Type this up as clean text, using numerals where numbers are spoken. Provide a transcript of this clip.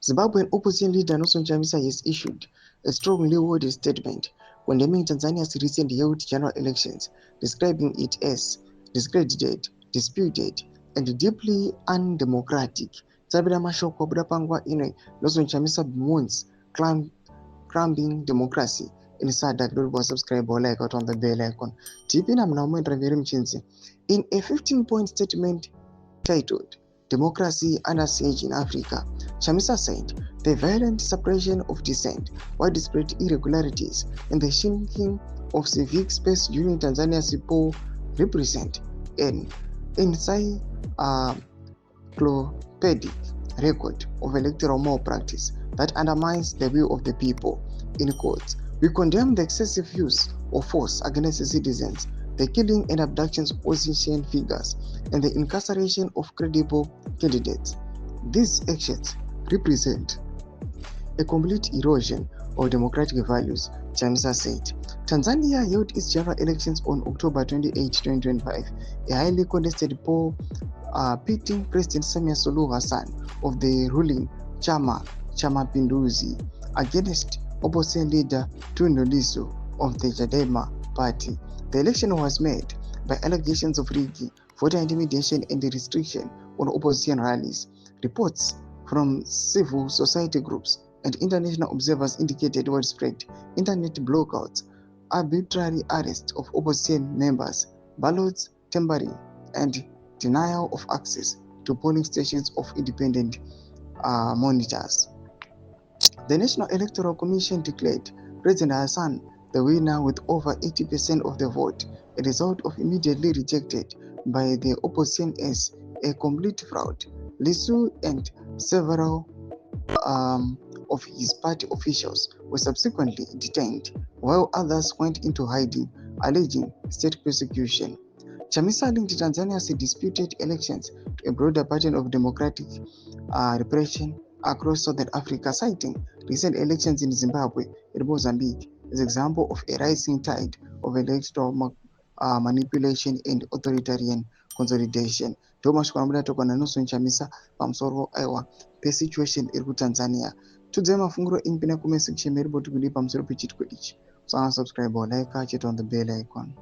Zimbabwean opposition leader NELSONCHAMISA has issued a strongly worded statement condemning Tanzania's recent held general elections, describing it as discredited, disputed, and deeply undemocratic. Tsabira mashoko abuda panguva ino NELSONCHAMISA bemoans crumbling democracy in Sadc. Don't go subscribe or like out on the bell icon. Tipina mnaumwe Raveri Mchinzi. In a 15-point statement titled Democracy Under Siege in Africa, Chamisa said the violent suppression of dissent, widespread irregularities, and the shrinking of civic space during Tanzania's poll represent an encyclopedic record of electoral malpractice that undermines the will of the people. In quotes, we condemn the excessive use of force against citizens, the killing and abductions of opposition figures, and the incarceration of credible candidates. These actions represent a complete erosion of democratic values, Chamisa said. Tanzania held its general elections on October 28, 2025, a highly contested poll pitting President Samia Suluhu Hassan of the ruling Chama Mapinduzi against opposition leader Tundu Lissu of the Chadema party. The election was made by allegations of rigging, voter intimidation, and the restriction on opposition rallies. Reports from civil society groups and international observers indicated widespread internet blackouts, arbitrary arrest of opposition members, ballots tampering, and denial of access to polling stations of independent monitors. The National Electoral Commission declared President Hassan the winner with over 80% of the vote, a result of immediately rejected by the opposition as a complete fraud. Lissu and several of his party officials were subsequently detained, while others went into hiding, alleging state persecution. Chamisa linked Tanzania's disputed elections to a broader pattern of democratic repression across Southern Africa, citing recent elections in Zimbabwe and Mozambique as an example of a rising tide of electoral manipulation and authoritarian consolidation. Thomas Kwambuda toka na NELSONCHAMISA pamusoro aiwa pesituation iri kuTanzania. Tudzai mafunguro impina comment section meriboti kudi pamusoro pechitiko ichi. Subscribe or like, check on the bell icon.